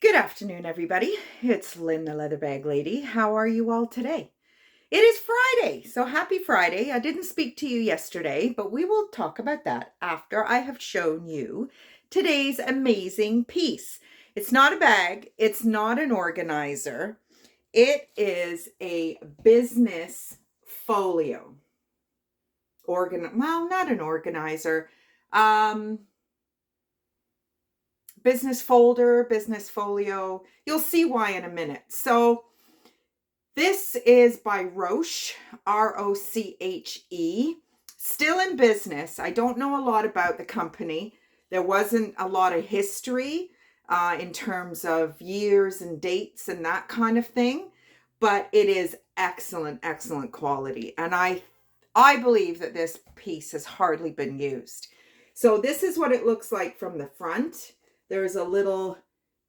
Good afternoon, everybody. It's Lynn, the Leather Bag Lady. How are you all today? It is Friday, so happy Friday. I didn't speak to you yesterday, but we will talk about that after I have shown you today's amazing piece. It's not a bag, it's not an organizer. It is a business folio. Well, not an organizer. Business folder, business folio. You'll see why in a minute. So this is by Roche, Roche. Still in business. I don't know a lot about the company. There wasn't a lot of history in terms of years and dates and that kind of thing, but it is excellent, excellent quality. And I believe that this piece has hardly been used. So this is what it looks like from the front. There's a little,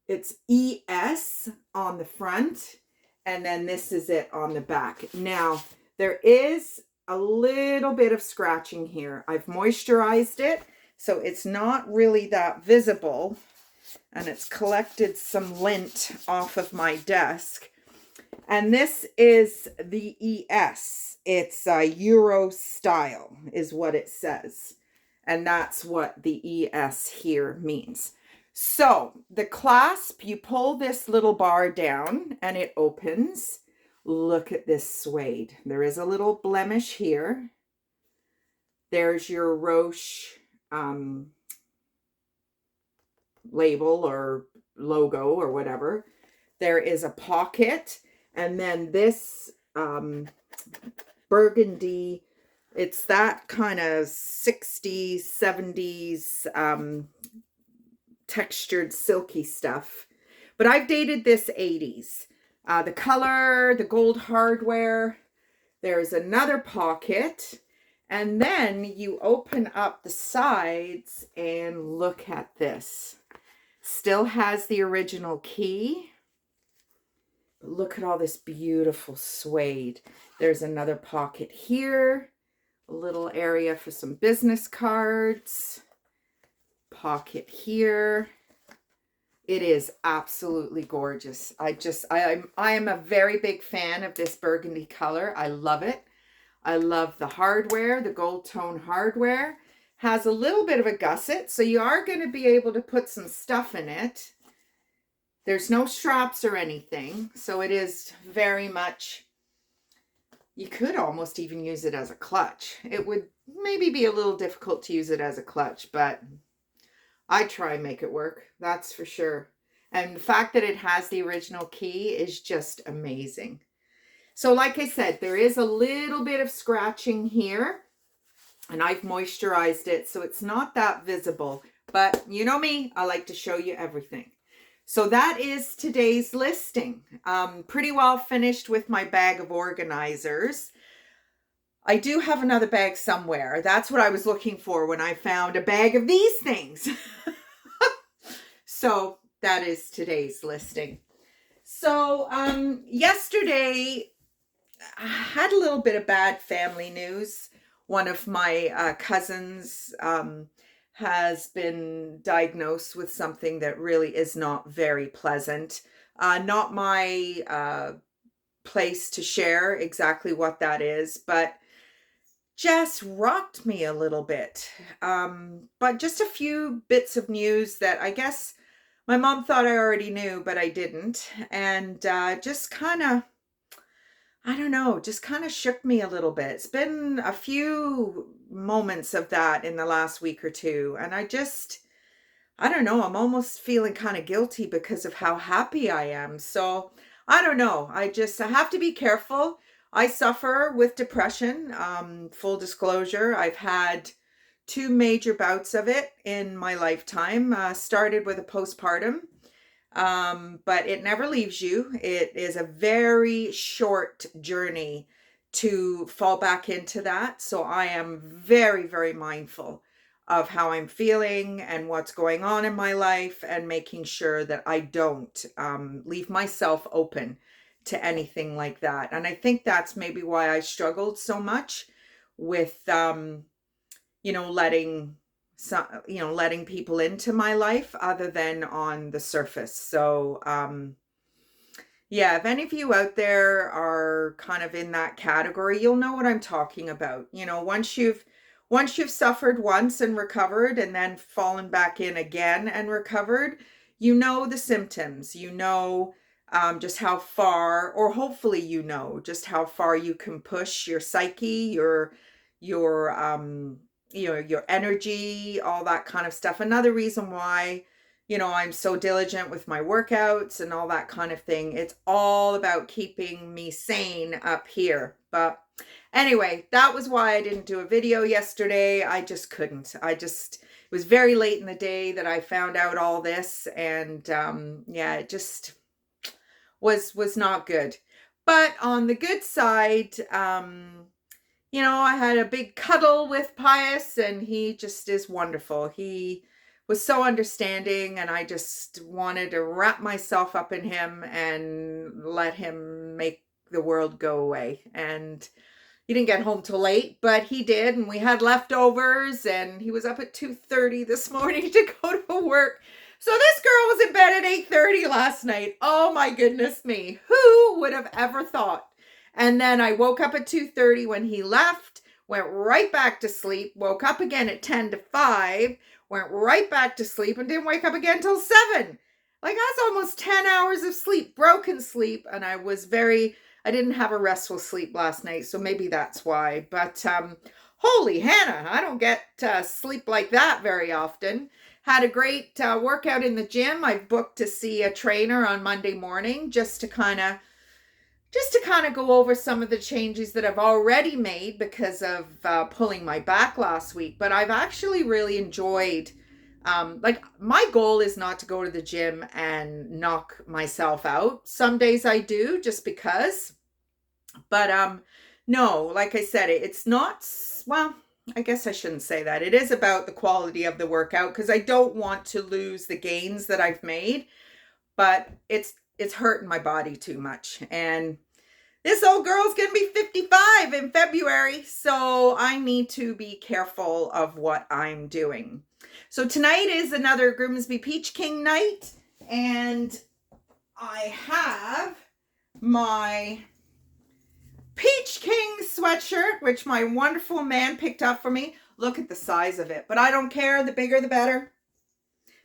it's ES on the front, and then this is it on the back. Now, there is a little bit of scratching here. I've moisturized it, so it's not really that visible, and it's collected some lint off of my desk. And this is the ES. It's Euro style is what it says. And that's what the ES here means. So the clasp, you pull this little bar down and it opens. Look at this suede. There is a little blemish here. There's your Roche label or logo or whatever. There is a pocket, and then this burgundy, it's that kind of 60s, 70s textured silky stuff, but I've dated this 80s. The color, the gold hardware. There's another pocket, and then you open up the sides and look at this. Still has the original key. Look at all this beautiful suede. There's another pocket here, a little area for some business cards. Pocket here. It is absolutely gorgeous. I am a very big fan of this burgundy color. I love it. I love the hardware, the gold tone hardware. Has a little bit of a gusset, so you are going to be able to put some stuff in it. There's no straps or anything, so it is very much, you could almost even use it as a clutch. It would maybe be a little difficult to use it as a clutch, but I'd try and make it work, that's for sure. And the fact that it has the original key is just amazing. So like I said, there is a little bit of scratching here, and I've moisturized it, so it's not that visible. But you know me, I like to show you everything. So that is today's listing. Pretty well finished with my bag of organizers. I do have another bag somewhere. That's what I was looking for when I found a bag of these things. So that is today's listing. So yesterday I had a little bit of bad family news. One of my cousins has been diagnosed with something that really is not very pleasant. Not my place to share exactly what that is, but just rocked me a little bit. But just a few bits of news that I guess my mom thought I already knew, but I didn't. And just kind of, I don't know, just kind of shook me a little bit. It's been a few moments of that in the last week or two. And I don't know, I'm almost feeling kind of guilty because of how happy I am. So I don't know. I have to be careful. I suffer with depression. Full disclosure, I've had 2 major bouts of it in my lifetime. Started with a postpartum, but it never leaves you. It is a very short journey to fall back into that. So I am very, very mindful of how I'm feeling and what's going on in my life, and making sure that I don't leave myself open to anything like that. And I think that's maybe why I struggled so much with, letting letting people into my life other than on the surface. So, yeah, if any of you out there are kind of in that category, you'll know what I'm talking about. Once you've suffered once and recovered and then fallen back in again and recovered, you know the symptoms. You know just how far, or hopefully you know just how far you can push your psyche, your energy, all that kind of stuff. Another reason why I'm so diligent with my workouts and all that kind of thing. It's all about keeping me sane up here. But anyway, that was why I didn't do a video yesterday. I just couldn't. It was very late in the day that I found out all this. And yeah, it just was not good. But on the good side, I had a big cuddle with Pius, and he just is wonderful. He was so understanding, and I just wanted to wrap myself up in him and let him make the world go away. And he didn't get home till late, but he did, and we had leftovers, and he was up at 2:30 this morning to go to work. So this girl was in bed at 8:30 last night. Oh my goodness me. Who would have ever thought? And then I woke up at 2:30 when he left, went right back to sleep, woke up again at 10 to 5, went right back to sleep, and didn't wake up again till 7. Like, that's almost 10 hours of sleep, broken sleep. And I didn't have a restful sleep last night, so maybe that's why. But holy Hannah, I don't get sleep like that very often. Had a great workout in the gym. I've booked to see a trainer on Monday morning just to kind of go over some of the changes that I've already made because of pulling my back last week. But I've actually really enjoyed, my goal is not to go to the gym and knock myself out. Some days I do just because. But no, like I said, it's not, well, I guess I shouldn't say that. It is about the quality of the workout because I don't want to lose the gains that I've made. But it's hurting my body too much. And this old girl's going to be 55 in February. So I need to be careful of what I'm doing. So tonight is another Grimsby Peach King night. And I have my Peach King sweatshirt, which my wonderful man picked up for me. Look at the size of it. But I don't care. The bigger, the better.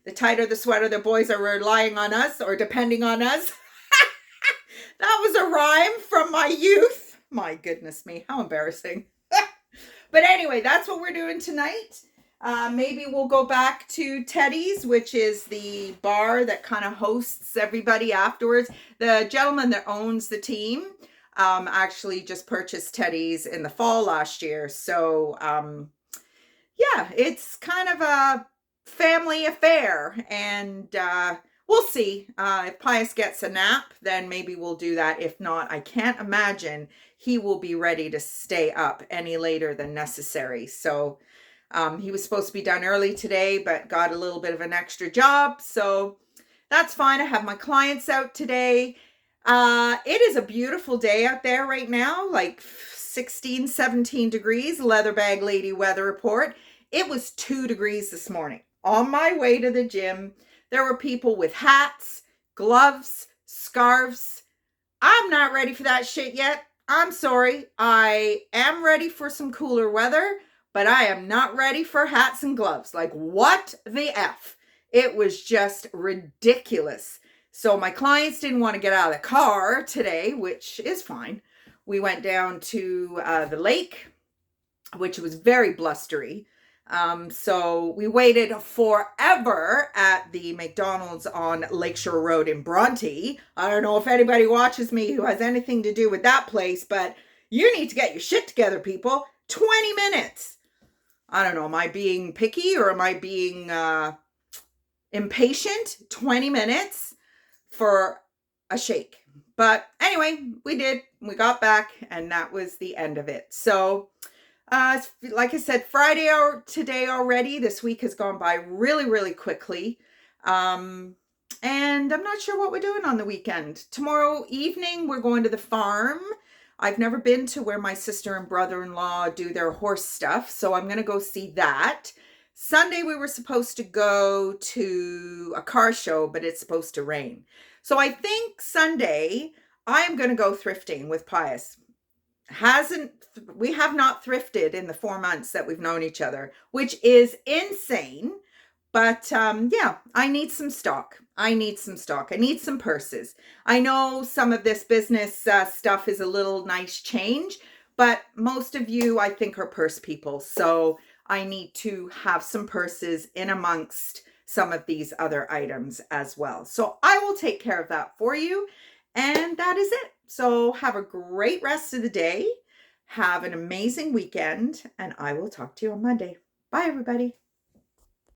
The tighter the sweater, the boys are relying on us or depending on us. That was a rhyme from my youth. My goodness me, how embarrassing. But anyway, that's what we're doing tonight. Maybe we'll go back to Teddy's, which is the bar that kind of hosts everybody afterwards. The gentleman that owns the team actually just purchased Teddy's in the fall last year. So yeah, it's kind of a family affair, and we'll see. If Pius gets a nap, then maybe we'll do that. If not, I can't imagine he will be ready to stay up any later than necessary. So he was supposed to be done early today, but got a little bit of an extra job. So that's fine. I have my clients out today. It is a beautiful day out there right now, like 16, 17 degrees, leather bag lady weather report. It was 2 degrees this morning. On my way to the gym, there were people with hats, gloves, scarves. I'm not ready for that shit yet. I'm sorry. I am ready for some cooler weather, but I am not ready for hats and gloves. Like, what the F? It was just ridiculous. So my clients didn't want to get out of the car today, which is fine. We went down to the lake, which was very blustery. So we waited forever at the McDonald's on Lakeshore Road in Bronte. I don't know if anybody watches me who has anything to do with that place, but you need to get your shit together, people. 20 minutes. I don't know. Am I being picky or am I being impatient? 20 minutes for a shake. But anyway, we did. We got back and that was the end of it. So like I said, Friday today already. This week has gone by really, really quickly. And I'm not sure what we're doing on the weekend. Tomorrow evening, we're going to the farm. I've never been to where my sister and brother-in-law do their horse stuff. So I'm going to go see that. Sunday, we were supposed to go to a car show, but it's supposed to rain. So I think Sunday, I am going to go thrifting with Pius. We have not thrifted in the 4 months that we've known each other, which is insane. But yeah, I need some stock. I need some purses. I know some of this business stuff is a little nice change, but most of you, I think, are purse people. So I need to have some purses in amongst some of these other items as well. So I will take care of that for you. And that is it. So have a great rest of the day. Have an amazing weekend, and I will talk to you on Monday. Bye, everybody.